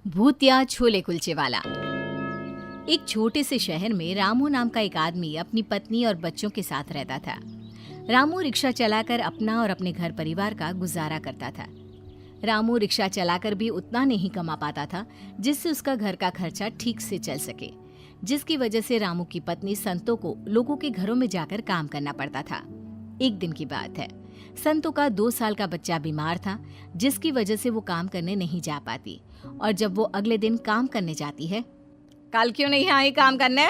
भूतिया छोले कुलचे वाला। एक छोटे से शहर में रामू नाम का एक आदमी अपनी पत्नी और बच्चों के साथ रहता था। रामू रिक्शा चलाकर अपना और अपने घर परिवार का गुजारा करता था। रामू रिक्शा चलाकर भी उतना नहीं कमा पाता था जिससे उसका घर का खर्चा ठीक से चल सके, जिसकी वजह से रामू की पत्नी संतो को लोगों के घरों में जाकर काम करना पड़ता था। एक दिन की बात है, संतो का 2 साल का बच्चा बीमार था, जिसकी वजह से वो काम करने नहीं जा पाती। और जब वो अगले दिन काम करने जाती है, कल क्यों नहीं आई काम करने?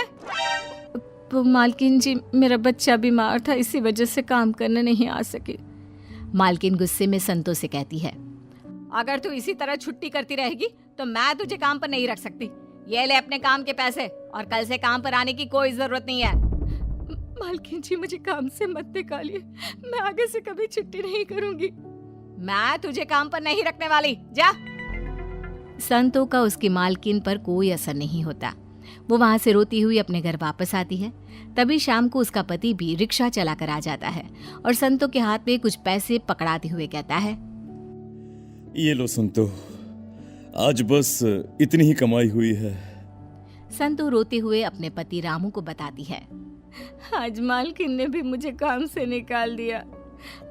मालकिन जी, मेरा बच्चा बीमार था, इसी वजह से काम करने नहीं आ सकी। मालकिन गुस्से में संतो से कहती है, अगर तू इसी तरह छुट्टी करती रहेगी तो मैं तुझे काम पर नहीं रख सकती। ये ले अपने काम के पैसे और कल से काम पर आने की कोई जरूरत नहीं है। मालकिन जी, मुझे काम से मत निकालिए, मैं आगे से कभी छुट्टी नहीं करूंगी। मैं तुझे काम पर नहीं रखने वाली, जा। संतो का उसकी मालकिन पर कोई असर नहीं होता। वो वहां से रोती हुई अपने घर वापस आती है। तभी शाम को उसका पति भी रिक्शा चलाकर आ जाता है और संतो के हाथ में कुछ पैसे पकड़ाते हुए कहता है, ये लो संतो, आज बस इतनी ही कमाई हुई है। संतो रोते हुए अपने पति रामू को बताती है, आज मालकिन ने भी मुझे काम से निकाल दिया,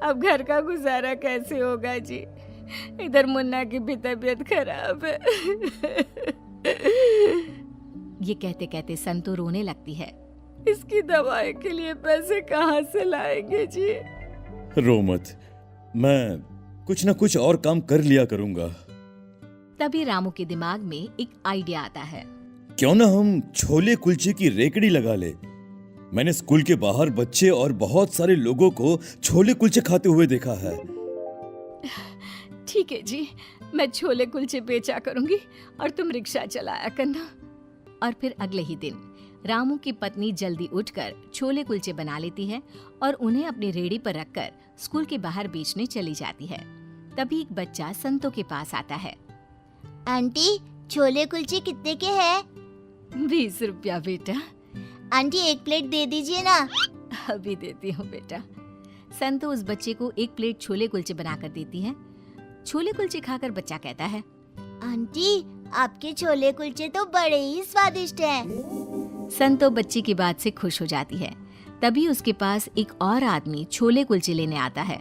अब घर का गुजारा कैसे होगा जी। इधर मुन्ना की भी तबीयत खराब है। ये कहते कहते संतो रोने लगती है। इसकी दवाई के लिए पैसे कहाँ से लाएंगे जी? रो मत, मैं कुछ ना कुछ और काम कर लिया करूंगा। तभी रामू के दिमाग में एक आइडिया आता है। क्यों ना हम छोले कुलचे की रेकड़ी लगा ले। मैंने स्कूल के बाहर बच्चे और बहुत सारे लोगों को छोले कुलचे खाते हुए देखा है। ठीक है जी, मैं छोले कुलचे बेचा करूंगी और तुम रिक्शा चलाया करना। और फिर अगले ही दिन रामू की पत्नी जल्दी उठकर छोले कुलचे बना लेती है और उन्हें अपनी रेहड़ी पर रखकर स्कूल के बाहर बेचने चली जाती है। तभी एक बच्चा संतो के पास आता है। आंटी, छोले कुलचे कितने के हैं? 20 रुपया बेटा। आंटी, एक प्लेट दे दीजिए ना। अभी देती हूँ बेटा। संतो उस बच्चे को एक प्लेट छोले कुलचे बनाकर देती है। छोले कुलचे खाकर बच्चा कहता है, आंटी, आपके छोले कुलचे तो बड़े ही स्वादिष्ट हैं। संतो बच्ची की बात से खुश हो जाती है। तभी उसके पास एक और आदमी छोले कुलचे लेने आता है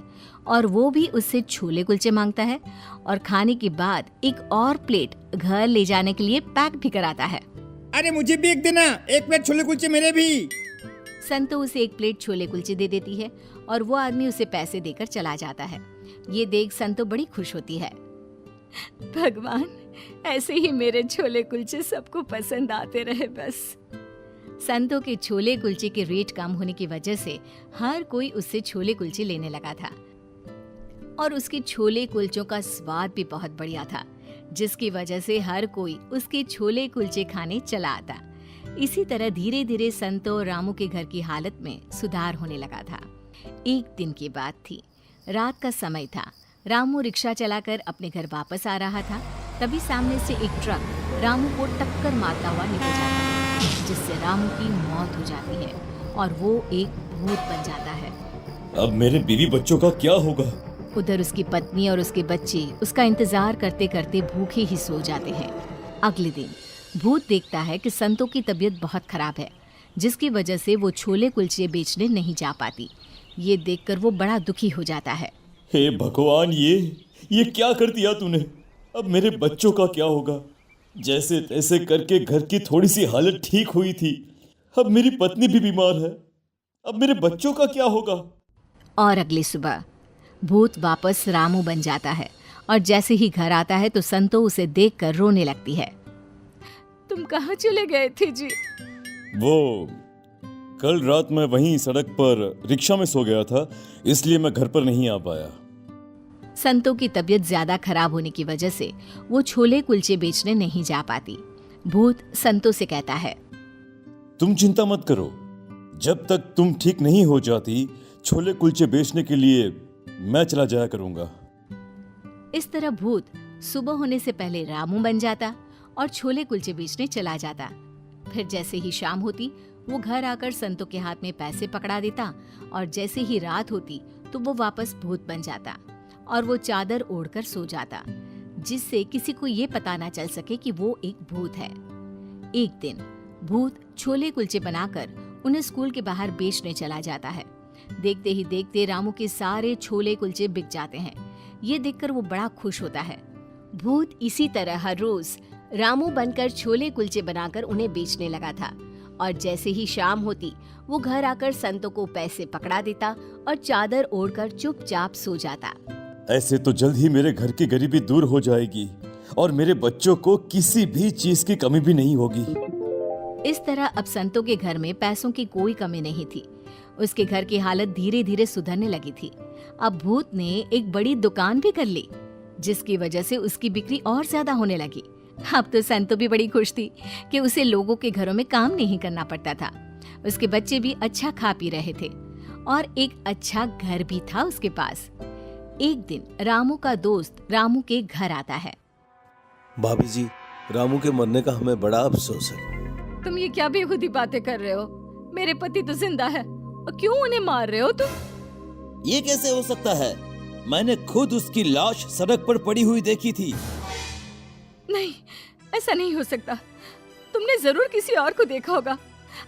और वो भी उससे छोले कुलचे मांगता है और खाने के बाद एक और प्लेट घर ले जाने के लिए पैक भी कराता है। अरे मुझे भी एक देना, एक प्लेट छोले कुलचे मेरे भी। संतो उसे एक प्लेट छोले कुलचे दे देती है और वो आदमी उसे पैसे देकर चला जाता है। ये देख संतो बड़ी खुश होती है। भगवान, ऐसे ही मेरे छोले कुलचे सबको पसंद आते रहे बस। संतो के छोले कुलचे के रेट कम होने की वजह से हर कोई उससे छोले कुलचे लेने लगा था और उसके छोले कुलचों का स्वाद भी बहुत बढ़िया था, जिसकी वजह से हर कोई उसके छोले कुलचे खाने चला आता। इसी तरह धीरे धीरे संतो और रामू के घर की हालत में सुधार होने लगा था। एक दिन की बात थी, रात का समय था। रामू रिक्शा चलाकर अपने घर वापस आ रहा था। तभी सामने से एक ट्रक रामू को टक्कर मारता हुआ निकल जाता है, जिससे रामू की मौत हो जाती है और वो एक भूत बन जाता है। अब मेरे बीवी बच्चों का क्या होगा? उधर उसकी पत्नी और उसके बच्चे उसका इंतजार करते करते भूखे ही सो जाते हैं। अगले दिन भूत देखता है कि संतो की तबीयत बहुत खराब है, जिसकी वजह से वो छोले कुलचे बेचने नहीं जा पाती। ये देखकर वो बड़ा दुखी हो जाता है। हे भगवान, ये क्या कर दिया तूने? अब मेरे बच्चों का क्या होगा? जैसे तैसे करके घर की थोड़ी सी हालत ठीक हुई थी, अब मेरी पत्नी भी बीमार है। अब मेरे बच्चों का क्या होगा? और अगली सुबह भूत वापस रामू बन जाता है और जैसे ही घर आता है तो संतो उसे देखकर रोने लगती है। तुम कहाँ चले गए थे जी? वो कल रात मैं वहीं सड़क पर रिक्शा में सो गया था, इसलिए मैं घर पर नहीं आ पाया। संतो की तबीयत ज्यादा खराब होने की वजह से वो छोले कुलचे बेचने नहीं जा पाती। भूत संतो से कहता है, तुम चिंता मत करो, जब तक तुम ठीक नहीं हो जाती छोले कुलचे बेचने के लिए मैं चला जाया करूंगा। इस तरह भूत सुबह होने से पहले रामू बन जाता और छोले कुलचे बेचने चला जाता। फिर जैसे ही शाम होती वो घर आकर संतो के हाथ में पैसे पकड़ा देता और जैसे ही रात होती तो वो वापस भूत बन जाता और वो चादर ओढ़कर सो जाता। जिससे किसी को ये पता ना चल सके कि वो एक भूत है। एक दिन भूत छोले कुलचे बनाकर उन्हें स्कूल के बाहर बेचने चला जाता है। देखते ही देखते रामू के सारे छोले कुलचे बिक जाते हैं। ये देखकर वो बड़ा खुश होता है। भूत इसी तरह हर रोज रामू बनकर छोले कुलचे बनाकर उन्हें बेचने लगा था और जैसे ही शाम होती वो घर आकर संतों को पैसे पकड़ा देता और चादर ओढ़कर चुपचाप सो जाता। ऐसे तो जल्द ही मेरे घर की गरीबी दूर हो जाएगी और मेरे बच्चों को किसी भी चीज की कमी भी नहीं होगी। इस तरह अब संतों के घर में पैसों की कोई कमी नहीं थी। उसके घर की हालत धीरे धीरे सुधरने लगी थी। अब भूत ने एक बड़ी दुकान भी कर ली, जिसकी वजह से उसकी बिक्री और ज्यादा होने लगी। अब तो संतो भी बड़ी खुश थी कि उसे लोगों के घरों में काम नहीं करना पड़ता था। उसके बच्चे भी अच्छा खा पी रहे थे और एक अच्छा घर भी था उसके पास। एक दिन रामू का दोस्त रामू के घर आता है। भाभी जी, रामू के मरने का हमें बड़ा अफसोस है। तुम ये क्या बेखुदी बातें कर रहे हो? मेरे पति तो जिंदा है और क्यों उन्हें मार रहे हो तुम? ये कैसे हो सकता है? मैंने खुद उसकी लाश सड़क पर पड़ी हुई देखी थी। नहीं, ऐसा नहीं हो सकता। तुमने जरूर किसी और को देखा होगा।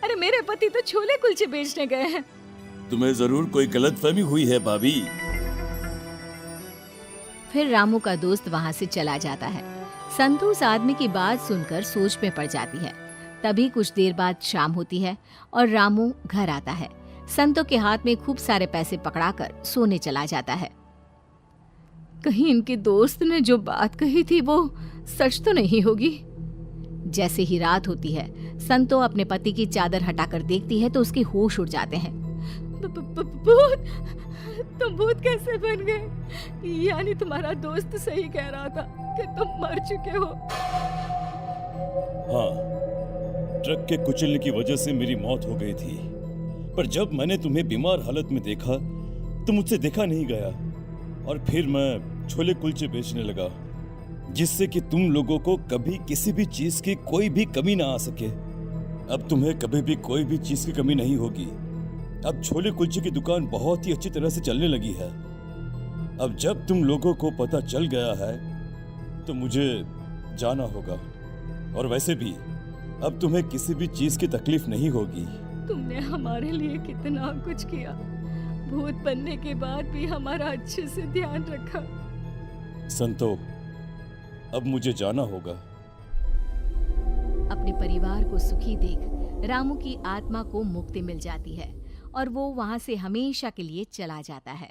अरे मेरे पति तो छोले कुलचे बेचने गए हैं। तुम्हें जरूर कोई गलतफहमी हुई है भाभी। फिर रामू का दोस्त वहाँ से चला जाता है। संतू उस आदमी की बात सुनकर सोच में पड़ जाती है। तभी कुछ देर बाद शाम होती है और रामू घर आता है। संतों के हाथ में खूब सारे पैसे पकड़ाकर सोने चला जाता है। कहीं इनके दोस्त ने जो बात कही थी वो सच तो नहीं होगी। जैसे ही रात होती है, संतो अपने पति की चादर हटाकर देखती है तो उसके होश उड़ जाते हैं। भूत! तुम भूत कैसे बन गए? यानी तुम्हारा दोस्त सही कह रहा था कि तुम मर चुके हो। हाँ, ट्रक के कुचलने की वजह से मेरी मौत हो गई थी, पर जब मैंने तुम्हें बीमार हालत में देखा तो मुझसे देखा नहीं गया और फिर मैं छोले कुलचे बेचने लगा, जिससे कि तुम लोगों को कभी किसी भी चीज की कोई भी कमी ना आ सके। अब तुम्हें कभी भी कोई भी चीज की कमी नहीं होगी। अब छोले कुलचे की दुकान बहुत ही अच्छी तरह से चलने लगी है। अब जब तुम लोगों को पता चल गया है तो मुझे जाना होगा, और वैसे भी अब तुम्हें किसी भी चीज की तकलीफ नहीं होगी। तुमने हमारे लिए कितना कुछ किया। भूत बनने के बाद भी हमारा अच्छे से ध्यान रखा। संतो, अब मुझे जाना होगा। अपने परिवार को सुखी देख रामू की आत्मा को मुक्ति मिल जाती है और वो वहां से हमेशा के लिए चला जाता है।